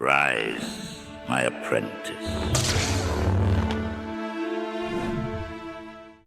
Rise, my apprentice.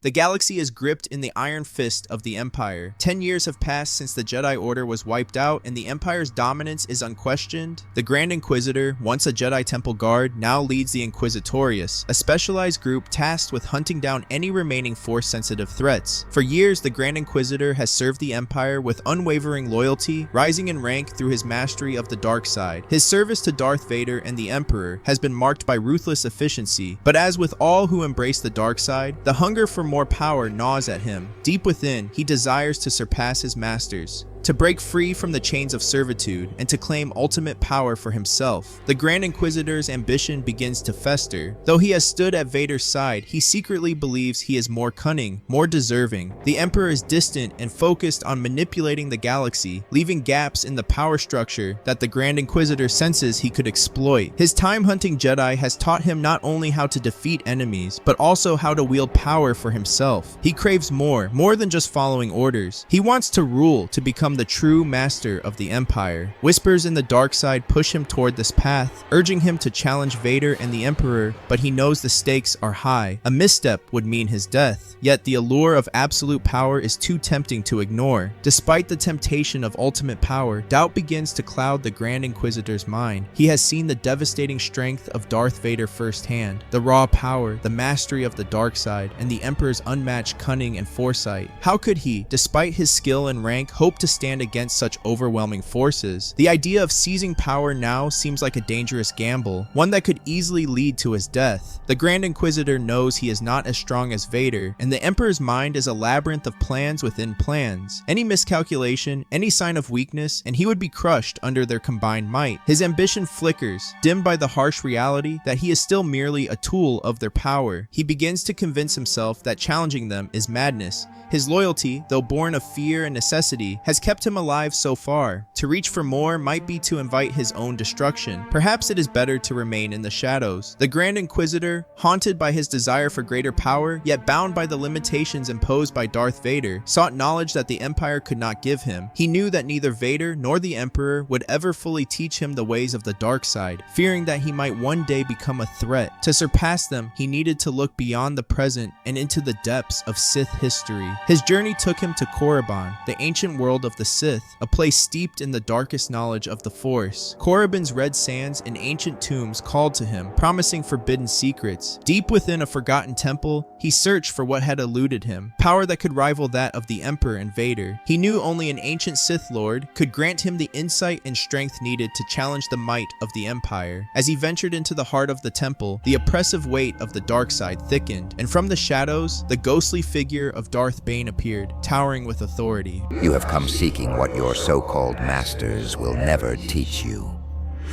The galaxy is gripped in the iron fist of the Empire. 10 years have passed since the Jedi Order was wiped out, and the Empire's dominance is unquestioned. The Grand Inquisitor, once a Jedi Temple guard, now leads the Inquisitorius, a specialized group tasked with hunting down any remaining Force-sensitive threats. For years, the Grand Inquisitor has served the Empire with unwavering loyalty, rising in rank through his mastery of the dark side. His service to Darth Vader and the Emperor has been marked by ruthless efficiency, but as with all who embrace the dark side, the hunger for more power gnaws at him. Deep within, he desires to surpass his masters, to break free from the chains of servitude, and to claim ultimate power for himself. The Grand Inquisitor's ambition begins to fester. Though he has stood at Vader's side, he secretly believes he is more cunning, more deserving. The Emperor is distant and focused on manipulating the galaxy, leaving gaps in the power structure that the Grand Inquisitor senses he could exploit. His time-hunting Jedi has taught him not only how to defeat enemies, but also how to wield power for himself. He craves more than just following orders. He wants to rule, to become the true master of the Empire. Whispers in the dark side push him toward this path, urging him to challenge Vader and the Emperor, but he knows the stakes are high. A misstep would mean his death. Yet the allure of absolute power is too tempting to ignore. Despite the temptation of ultimate power, doubt begins to cloud the Grand Inquisitor's mind. He has seen the devastating strength of Darth Vader firsthand, the raw power, the mastery of the dark side, and the Emperor's unmatched cunning and foresight. How could he, despite his skill and rank, hope to stand against such overwhelming forces? The idea of seizing power now seems like a dangerous gamble, one that could easily lead to his death. The Grand Inquisitor knows he is not as strong as Vader, and the Emperor's mind is a labyrinth of plans within plans. Any miscalculation, any sign of weakness, and he would be crushed under their combined might. His ambition flickers, dimmed by the harsh reality that he is still merely a tool of their power. He begins to convince himself that challenging them is madness. His loyalty, though born of fear and necessity, has kept him alive so far. To reach for more might be to invite his own destruction. Perhaps it is better to remain in the shadows. The Grand Inquisitor, haunted by his desire for greater power, yet bound by the limitations imposed by Darth Vader, sought knowledge that the Empire could not give him. He knew that neither Vader nor the Emperor would ever fully teach him the ways of the dark side, fearing that he might one day become a threat. To surpass them, he needed to look beyond the present and into the depths of Sith history. His journey took him to Korriban, the ancient world of the Sith, a place steeped in the darkest knowledge of the Force. Korriban's red sands and ancient tombs called to him, promising forbidden secrets. Deep within a forgotten temple, he searched for what had eluded him, power that could rival that of the Emperor and Vader. He knew only an ancient Sith Lord could grant him the insight and strength needed to challenge the might of the Empire. As he ventured into the heart of the temple, the oppressive weight of the dark side thickened, and from the shadows, the ghostly figure of Darth Bane appeared, towering with authority. You have come seeking what your so-called masters will never teach you.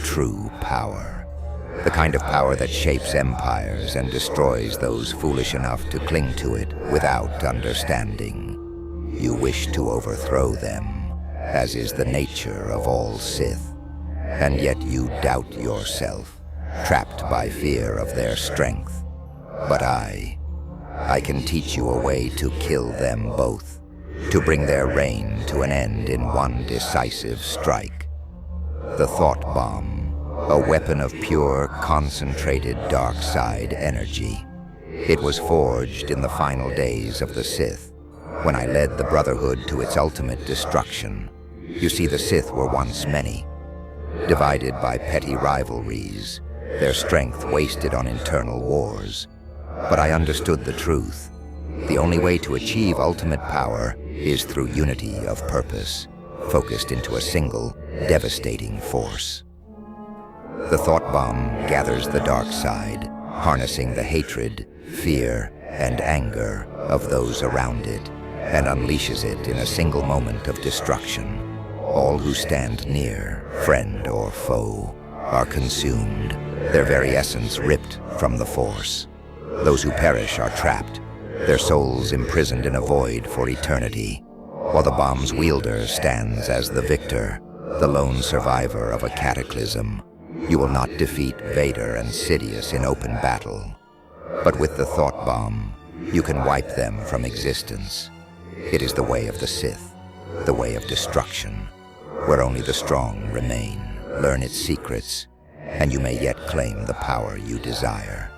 True power. The kind of power that shapes empires and destroys those foolish enough to cling to it without understanding. You wish to overthrow them, as is the nature of all Sith. And yet you doubt yourself, trapped by fear of their strength. But I can teach you a way to kill them both, to bring their reign to an end in one decisive strike. The Thought Bomb, a weapon of pure, concentrated dark side energy. It was forged in the final days of the Sith, when I led the Brotherhood to its ultimate destruction. You see, the Sith were once many, divided by petty rivalries, their strength wasted on internal wars. But I understood the truth. The only way to achieve ultimate power is through unity of purpose, focused into a single, devastating force. The Thought Bomb gathers the dark side, harnessing the hatred, fear, and anger of those around it, and unleashes it in a single moment of destruction. All who stand near, friend or foe, are consumed, their very essence ripped from the Force. Those who perish are trapped, their souls imprisoned in a void for eternity, while the bomb's wielder stands as the victor, the lone survivor of a cataclysm. You will not defeat Vader and Sidious in open battle, but with the Thought Bomb, you can wipe them from existence. It is the way of the Sith, the way of destruction, where only the strong remain, learn its secrets, and you may yet claim the power you desire.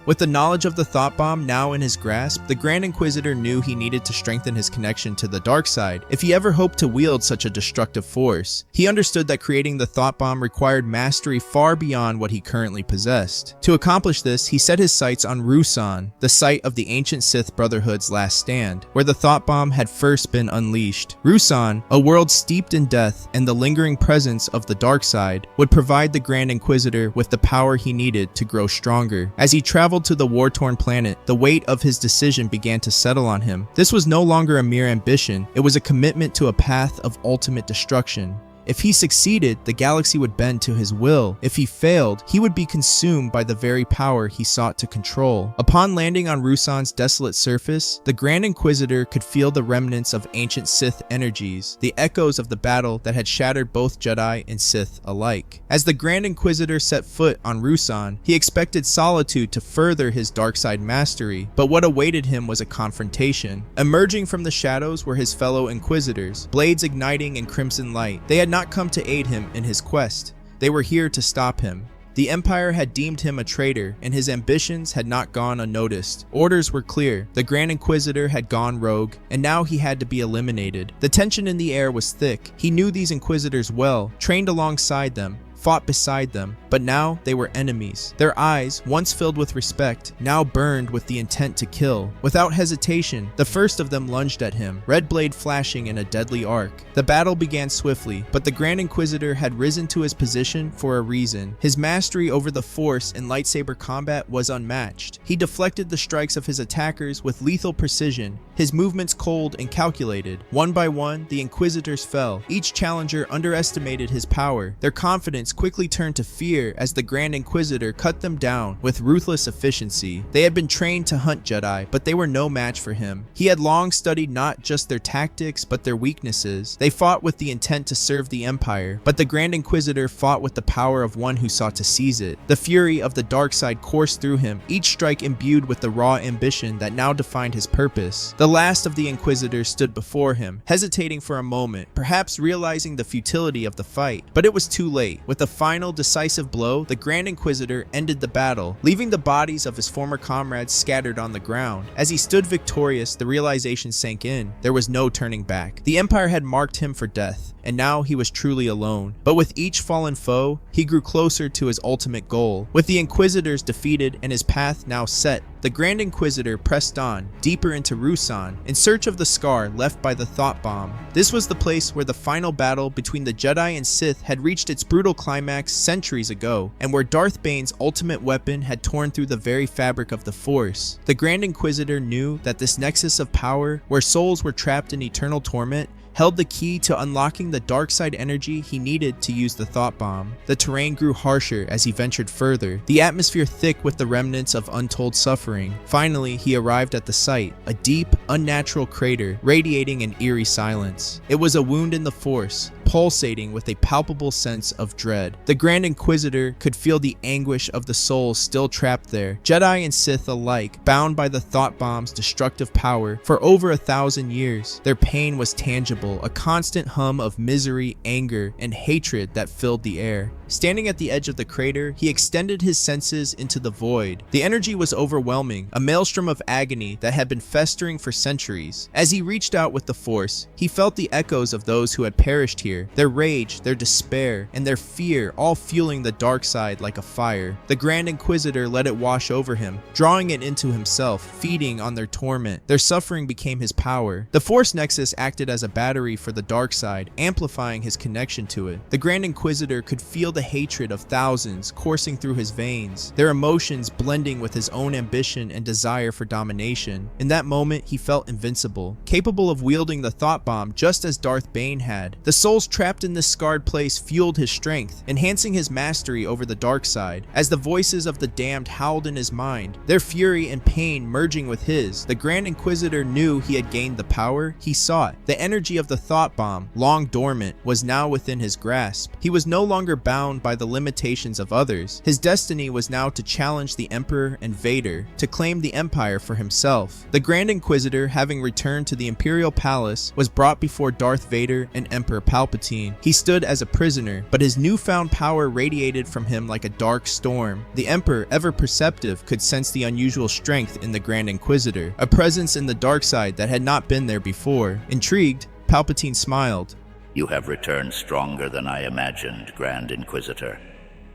With the knowledge of the thought bomb now in his grasp, the Grand Inquisitor knew he needed to strengthen his connection to the dark side if he ever hoped to wield such a destructive force. He understood that creating the thought bomb required mastery far beyond what he currently possessed. To accomplish this, he set his sights on Ruusan, the site of the ancient Sith Brotherhood's last stand, where the thought bomb had first been unleashed. Ruusan, a world steeped in death and the lingering presence of the dark side, would provide the Grand Inquisitor with the power he needed to grow stronger. As he traveled to the war-torn planet, the weight of his decision began to settle on him. This was no longer a mere ambition, it was a commitment to a path of ultimate destruction. If he succeeded, the galaxy would bend to his will. If he failed, he would be consumed by the very power he sought to control. Upon landing on Ruusan's desolate surface, the Grand Inquisitor could feel the remnants of ancient Sith energies, the echoes of the battle that had shattered both Jedi and Sith alike. As the Grand Inquisitor set foot on Ruusan, he expected solitude to further his dark side mastery, but what awaited him was a confrontation. Emerging from the shadows were his fellow Inquisitors, blades igniting in crimson light. They had not come to aid him in his quest. They were here to stop him. The Empire had deemed him a traitor, and his ambitions had not gone unnoticed. Orders were clear. The Grand Inquisitor had gone rogue, and now he had to be eliminated. The tension in the air was thick. He knew these Inquisitors well, trained alongside them, fought beside them, but now they were enemies. Their eyes, once filled with respect, now burned with the intent to kill. Without hesitation, the first of them lunged at him, red blade flashing in a deadly arc. The battle began swiftly, but the Grand Inquisitor had risen to his position for a reason. His mastery over the Force in lightsaber combat was unmatched. He deflected the strikes of his attackers with lethal precision, his movements cold and calculated. One by one, the Inquisitors fell. Each challenger underestimated his power. Their confidence quickly turned to fear as the Grand Inquisitor cut them down with ruthless efficiency. They had been trained to hunt Jedi, but they were no match for him. He had long studied not just their tactics, but their weaknesses. They fought with the intent to serve the Empire, but the Grand Inquisitor fought with the power of one who sought to seize it. The fury of the dark side coursed through him, each strike imbued with the raw ambition that now defined his purpose. The last of the Inquisitors stood before him, hesitating for a moment, perhaps realizing the futility of the fight, but it was too late. With a final decisive blow, the Grand Inquisitor ended the battle, leaving the bodies of his former comrades scattered on the ground. As he stood victorious, the realization sank in. There was no turning back. The Empire had marked him for death, and now he was truly alone. But with each fallen foe, he grew closer to his ultimate goal. With the Inquisitors defeated and his path now set, the Grand Inquisitor pressed on, deeper into Ruusan, in search of the scar left by the thought bomb. This was the place where the final battle between the Jedi and Sith had reached its brutal climax centuries ago, and where Darth Bane's ultimate weapon had torn through the very fabric of the Force. The Grand Inquisitor knew that this nexus of power, where souls were trapped in eternal torment, held the key to unlocking the dark side energy he needed to use the thought bomb. The terrain grew harsher as he ventured further, the atmosphere thick with the remnants of untold suffering. Finally, he arrived at the site, a deep, unnatural crater radiating an eerie silence. It was a wound in the Force, pulsating with a palpable sense of dread. The Grand Inquisitor could feel the anguish of the souls still trapped there, Jedi and Sith alike, bound by the thought bomb's destructive power for over 1,000 years. Their pain was tangible, a constant hum of misery, anger, and hatred that filled the air. Standing at the edge of the crater, he extended his senses into the void. The energy was overwhelming, a maelstrom of agony that had been festering for centuries. As he reached out with the Force, he felt the echoes of those who had perished here, their rage, their despair, and their fear all fueling the dark side like a fire. The Grand Inquisitor let it wash over him, drawing it into himself, feeding on their torment. Their suffering became his power. The Force Nexus acted as a battery for the dark side, amplifying his connection to it. The Grand Inquisitor could feel the hatred of thousands coursing through his veins, their emotions blending with his own ambition and desire for domination. In that moment, he felt invincible, capable of wielding the thought bomb just as Darth Bane had. The souls trapped in this scarred place fueled his strength, enhancing his mastery over the dark side. As the voices of the damned howled in his mind, their fury and pain merging with his, the Grand Inquisitor knew he had gained the power he sought. The energy of the thought bomb, long dormant, was now within his grasp. He was no longer bound bound by the limitations of others. His destiny was now to challenge the Emperor and Vader, to claim the Empire for himself. The Grand Inquisitor, having returned to the Imperial Palace, was brought before Darth Vader and Emperor Palpatine. He stood as a prisoner, but his newfound power radiated from him like a dark storm. The Emperor, ever perceptive, could sense the unusual strength in the Grand Inquisitor, a presence in the dark side that had not been there before. Intrigued, Palpatine smiled. You have returned stronger than I imagined, Grand Inquisitor.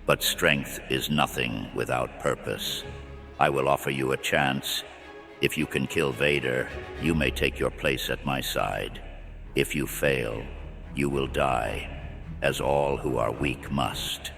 But strength is nothing without purpose. I will offer you a chance. If you can kill Vader, you may take your place at my side. If you fail, you will die, as all who are weak must.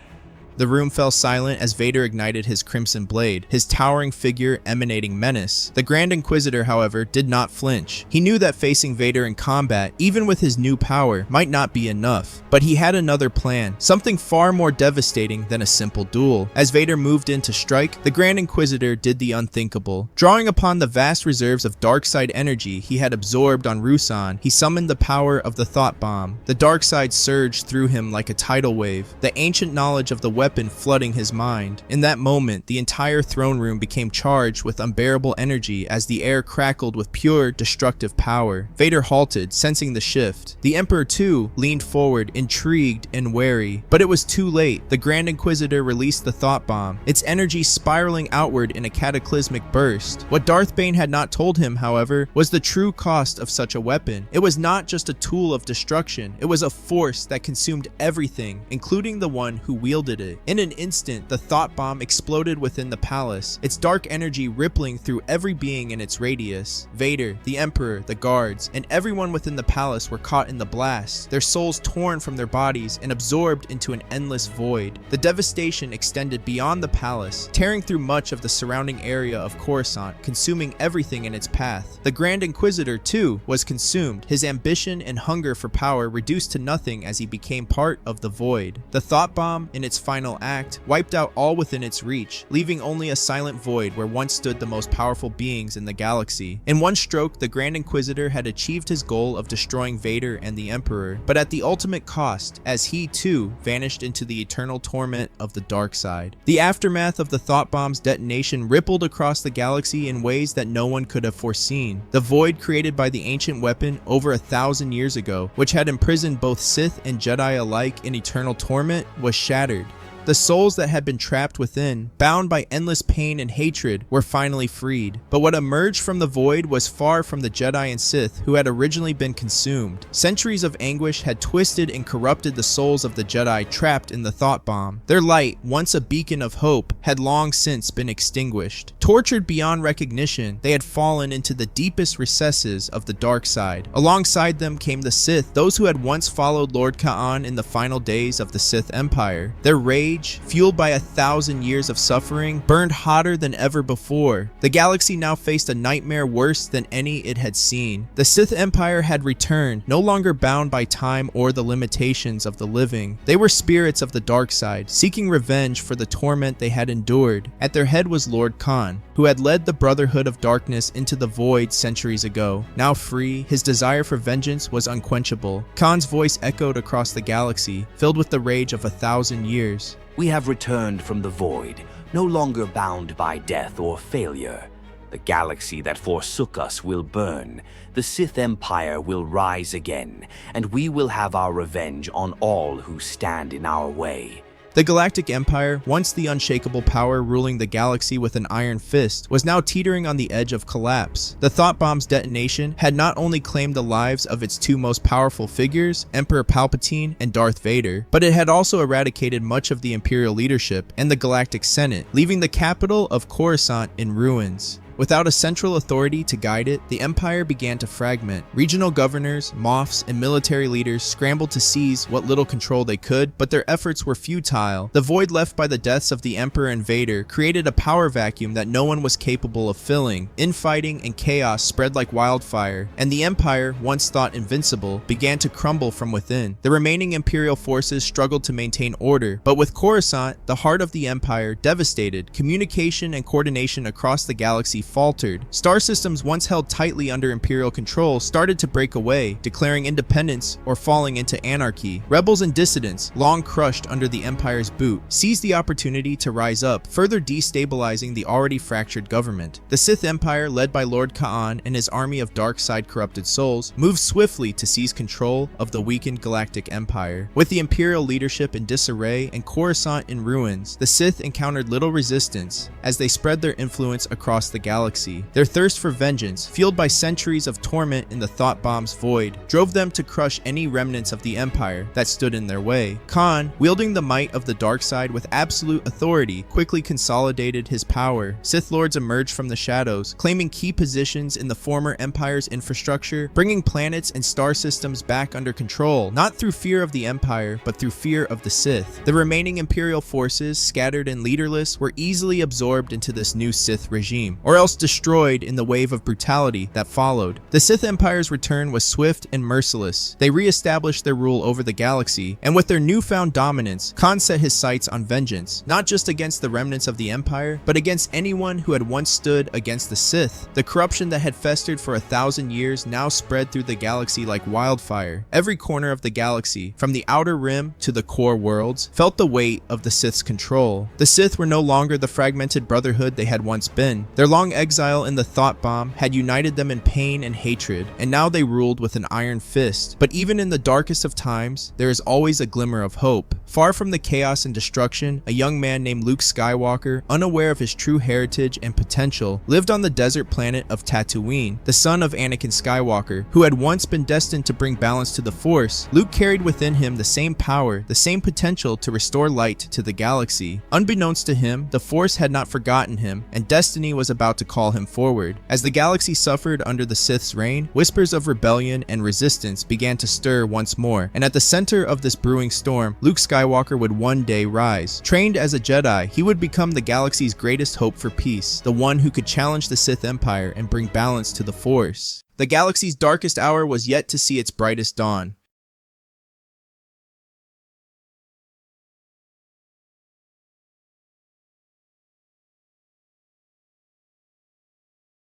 The room fell silent as Vader ignited his crimson blade, his towering figure emanating menace. The Grand Inquisitor, however, did not flinch. He knew that facing Vader in combat, even with his new power, might not be enough. But he had another plan, something far more devastating than a simple duel. As Vader moved in to strike, the Grand Inquisitor did the unthinkable. Drawing upon the vast reserves of dark side energy he had absorbed on Ruusan, he summoned the power of the thought bomb. The dark side surged through him like a tidal wave, the ancient knowledge of the weapon flooding his mind. In that moment, the entire throne room became charged with unbearable energy as the air crackled with pure, destructive power. Vader halted, sensing the shift. The Emperor, too, leaned forward, intrigued and wary. But it was too late. The Grand Inquisitor released the thought bomb, its energy spiraling outward in a cataclysmic burst. What Darth Bane had not told him, however, was the true cost of such a weapon. It was not just a tool of destruction. It was a force that consumed everything, including the one who wielded it. In an instant, the thought bomb exploded within the palace, its dark energy rippling through every being in its radius. Vader, the Emperor, the guards, and everyone within the palace were caught in the blast, their souls torn from their bodies and absorbed into an endless void. The devastation extended beyond the palace, tearing through much of the surrounding area of Coruscant, consuming everything in its path. The Grand Inquisitor, too, was consumed, his ambition and hunger for power reduced to nothing as he became part of the void. The thought bomb, in its final act, wiped out all within its reach, leaving only a silent void where once stood the most powerful beings in the galaxy. In one stroke, the Grand Inquisitor had achieved his goal of destroying Vader and the Emperor, but at the ultimate cost, as he too vanished into the eternal torment of the dark side. The aftermath of the thought bomb's detonation rippled across the galaxy in ways that no one could have foreseen. The void created by the ancient weapon over 1,000 years ago, which had imprisoned both Sith and Jedi alike in eternal torment, was shattered. The souls that had been trapped within, bound by endless pain and hatred, were finally freed. But what emerged from the void was far from the Jedi and Sith who had originally been consumed. Centuries of anguish had twisted and corrupted the souls of the Jedi trapped in the thought bomb. Their light, once a beacon of hope, had long since been extinguished. Tortured beyond recognition, they had fallen into the deepest recesses of the dark side. Alongside them came the Sith, those who had once followed Lord Kaan in the final days of the Sith Empire. Their rage, fueled by 1,000 years of suffering, burned hotter than ever before. The galaxy now faced a nightmare worse than any it had seen. The Sith Empire had returned, no longer bound by time or the limitations of the living. They were spirits of the dark side, seeking revenge for the torment they had endured. At their head was Lord Kaan, who had led the Brotherhood of Darkness into the void centuries ago. Now free, his desire for vengeance was unquenchable. Kaan's voice echoed across the galaxy, filled with the rage of 1,000 years. We have returned from the void, no longer bound by death or failure. The galaxy that forsook us will burn, the Sith Empire will rise again, and we will have our revenge on all who stand in our way. The Galactic Empire, once the unshakable power ruling the galaxy with an iron fist, was now teetering on the edge of collapse. The thought bomb's detonation had not only claimed the lives of its two most powerful figures, Emperor Palpatine and Darth Vader, but it had also eradicated much of the Imperial leadership and the Galactic Senate, leaving the capital of Coruscant in ruins. Without a central authority to guide it, the Empire began to fragment. Regional governors, moffs, and military leaders scrambled to seize what little control they could, but their efforts were futile. The void left by the deaths of the Emperor and Vader created a power vacuum that no one was capable of filling. Infighting and chaos spread like wildfire, and the Empire, once thought invincible, began to crumble from within. The remaining Imperial forces struggled to maintain order, but with Coruscant, the heart of the Empire, devastated, communication and coordination across the galaxy faltered. Star systems once held tightly under Imperial control started to break away, declaring independence or falling into anarchy. Rebels and dissidents, long crushed under the Empire's boot, seized the opportunity to rise up, further destabilizing the already fractured government. The Sith Empire, led by Lord Kaan and his army of dark side corrupted souls, moved swiftly to seize control of the weakened Galactic Empire. With the Imperial leadership in disarray and Coruscant in ruins, the Sith encountered little resistance as they spread their influence across the galaxy. Their thirst for vengeance, fueled by centuries of torment in the thought bomb's void, drove them to crush any remnants of the Empire that stood in their way. Kaan, wielding the might of the dark side with absolute authority, quickly consolidated his power. Sith Lords emerged from the shadows, claiming key positions in the former Empire's infrastructure, bringing planets and star systems back under control, not through fear of the Empire, but through fear of the Sith. The remaining Imperial forces, scattered and leaderless, were easily absorbed into this new Sith regime, or else destroyed in the wave of brutality that followed. The Sith Empire's return was swift and merciless. They re-established their rule over the galaxy, and with their newfound dominance, Kaan set his sights on vengeance, not just against the remnants of the Empire, but against anyone who had once stood against the Sith. The corruption that had festered for 1,000 years now spread through the galaxy like wildfire. Every corner of the galaxy, from the outer rim to the core worlds, felt the weight of the Sith's control. The Sith were no longer the fragmented brotherhood they had once been. Their long exile in the thought bomb had united them in pain and hatred, and now they ruled with an iron fist. But even in the darkest of times, there is always a glimmer of hope. Far from the chaos and destruction, a young man named Luke Skywalker, unaware of his true heritage and potential, lived on the desert planet of Tatooine. The son of Anakin Skywalker, who had once been destined to bring balance to the Force, Luke carried within him the same power, the same potential to restore light to the galaxy. Unbeknownst to him, the Force had not forgotten him, and destiny was about to call him forward. As the galaxy suffered under the Sith's reign, whispers of rebellion and resistance began to stir once more, and at the center of this brewing storm, Luke Skywalker would one day rise. Trained as a Jedi, he would become the galaxy's greatest hope for peace, the one who could challenge the Sith Empire and bring balance to the Force. The galaxy's darkest hour was yet to see its brightest dawn.